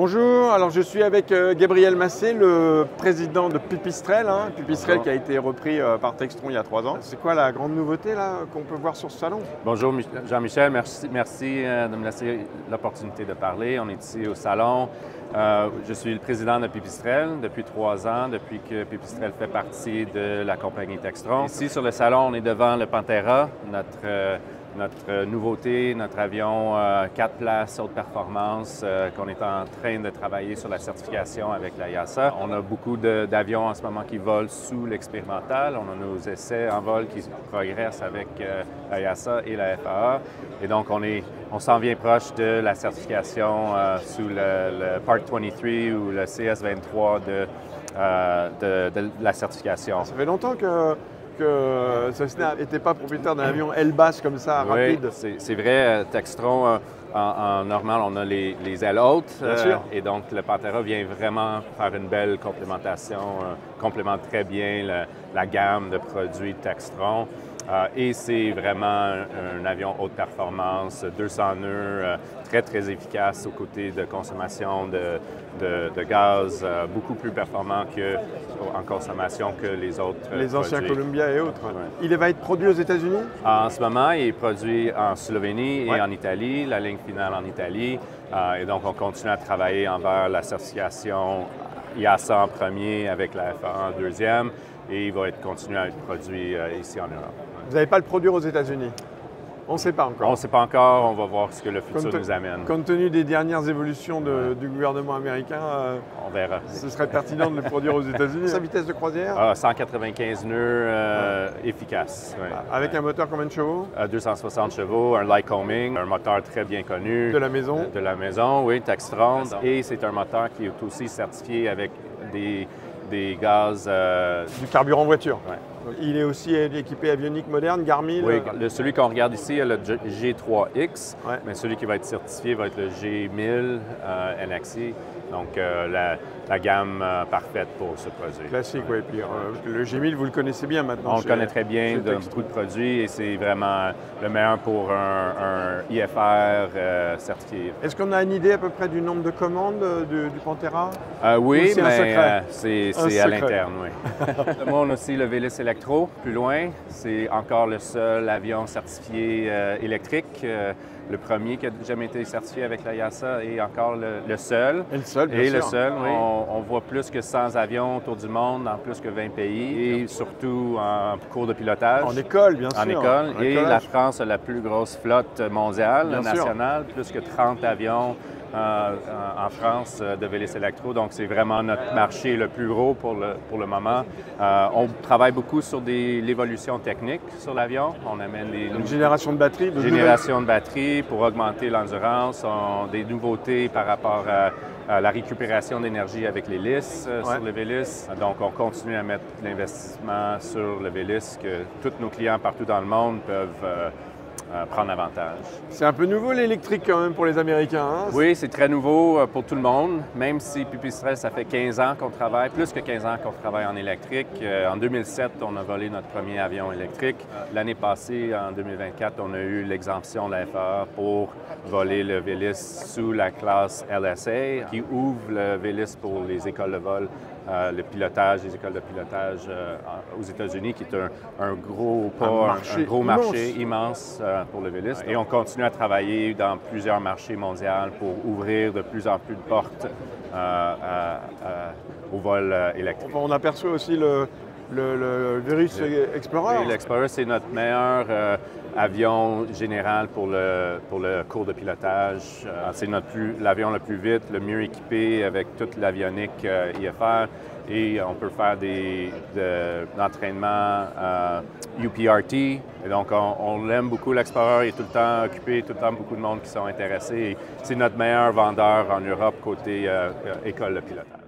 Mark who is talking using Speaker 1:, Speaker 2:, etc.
Speaker 1: Bonjour, alors je suis avec Gabriel Massé, le président de Pipistrel, Pipistrel qui a été repris par Textron il y a 3 ans. C'est quoi la grande nouveauté là qu'on peut voir sur ce salon?
Speaker 2: Bonjour Jean-Michel, merci de me laisser l'opportunité de parler. On est ici au salon. Je suis le président de Pipistrel depuis 3 ans, depuis que Pipistrel fait partie de la compagnie Textron. Ici sur le salon, on est devant le Pantera, notre nouveauté, notre avion 4 places haute performance qu'on est en train de travailler sur la certification avec la EASA. On a beaucoup d'avions en ce moment qui volent sous l'expérimental. On a nos essais en vol qui progressent avec la EASA et la FAA. Et donc, on s'en vient proche de la certification sous le Part 23 ou le CS23 de la certification.
Speaker 1: Ça fait longtemps que Cessna n'était pas propriétaire d'un avion L-basse comme ça, rapide.
Speaker 2: Oui, c'est vrai. Textron, en normal, on a les ailes hautes. Et donc, le Pantera vient vraiment faire une belle complémentation, complémente très bien la gamme de produits Textron. Et c'est vraiment un avion haute performance, 200 nœuds, très efficace aux côtés de consommation de gaz, beaucoup plus performant en consommation que les autres
Speaker 1: Les anciens
Speaker 2: produits.
Speaker 1: Columbia et autres.
Speaker 2: Ouais.
Speaker 1: Il va être produit aux États-Unis?
Speaker 2: En ce moment, il est produit en Slovénie et en Italie, la ligne finale en Italie. Et donc, on continue à travailler envers la certification EASA en premier avec la FAA en deuxième. Et il va continuer à être produit ici en Europe.
Speaker 1: Vous n'allez pas le produire aux États-Unis? On ne sait pas encore.
Speaker 2: On ne sait pas encore, on va voir ce que le futur nous amène.
Speaker 1: Compte tenu des dernières évolutions du gouvernement américain,
Speaker 2: on verra.
Speaker 1: Ce serait pertinent de le produire aux États-Unis. Sa vitesse de croisière?
Speaker 2: 195 nœuds efficaces. Ouais.
Speaker 1: Avec un moteur combien de chevaux?
Speaker 2: 260 chevaux, un Lycoming, un moteur très bien connu.
Speaker 1: De la maison?
Speaker 2: De la maison, oui, Textron. Et c'est un moteur qui est aussi certifié avec des gaz...
Speaker 1: Du carburant voiture?
Speaker 2: Ouais.
Speaker 1: Il est aussi équipé avionique moderne, Garmin?
Speaker 2: Oui, celui qu'on regarde ici, le G3X, mais celui qui va être certifié va être le G1000 NXI, donc la gamme parfaite pour ce produit.
Speaker 1: Classique, oui. Puis le G1000, vous le connaissez bien maintenant?
Speaker 2: On le connaît très bien de beaucoup de produits et c'est vraiment le meilleur pour un IFR certifié.
Speaker 1: Est-ce qu'on a une idée à peu près du nombre de commandes du Pantera?
Speaker 2: Oui, mais c'est à l'interne, oui. On a aussi le Velis Electro, plus loin. C'est encore le seul avion certifié électrique. Le premier qui a jamais été certifié avec la EASA est encore le seul.
Speaker 1: Et le seul, bien sûr.
Speaker 2: Le seul.
Speaker 1: Oui.
Speaker 2: On voit plus que 100 avions autour du monde dans plus que 20 pays et surtout en cours de pilotage.
Speaker 1: En école, bien sûr.
Speaker 2: En école. Et la France a la plus grosse flotte mondiale, nationale, plus que 30 avions en France de Velis Electro. Donc, c'est vraiment notre marché le plus gros pour le moment. On travaille beaucoup sur l'évolution technique sur l'avion. On amène
Speaker 1: une génération de batterie.
Speaker 2: Génération de batterie pour augmenter l'endurance. Des nouveautés par rapport à la récupération d'énergie avec l'hélice sur le Velis. Donc, on continue à mettre l'investissement sur le Velis que tous nos clients partout dans le monde peuvent prendre avantage.
Speaker 1: C'est un peu nouveau l'électrique quand même pour les Américains.
Speaker 2: Oui, c'est très nouveau pour tout le monde, même si Pipistrel, ça fait 15 ans qu'on travaille, plus que 15 ans qu'on travaille en électrique. En 2007, on a volé notre premier avion électrique. L'année passée, en 2024, on a eu l'exemption de la FAA pour voler le Velis sous la classe LSA, qui ouvre le Velis pour les écoles de vol, le pilotage, les écoles de pilotage aux États-Unis, qui est un gros marché immense pour le Velis. Et on continue à travailler dans plusieurs marchés mondiaux pour ouvrir de plus en plus de portes au vol électrique.
Speaker 1: On aperçoit aussi le Velis Explorer.
Speaker 2: L'Explorer, c'est notre meilleur avion général pour le cours de pilotage. C'est l'avion le plus vite, le mieux équipé avec toute l'avionique IFR. Et on peut faire d'entraînement UPRT. Et donc, on l'aime beaucoup, l'Explorer. Il est tout le temps occupé, tout le temps beaucoup de monde qui sont intéressés. C'est notre meilleur vendeur en Europe côté école de pilotage.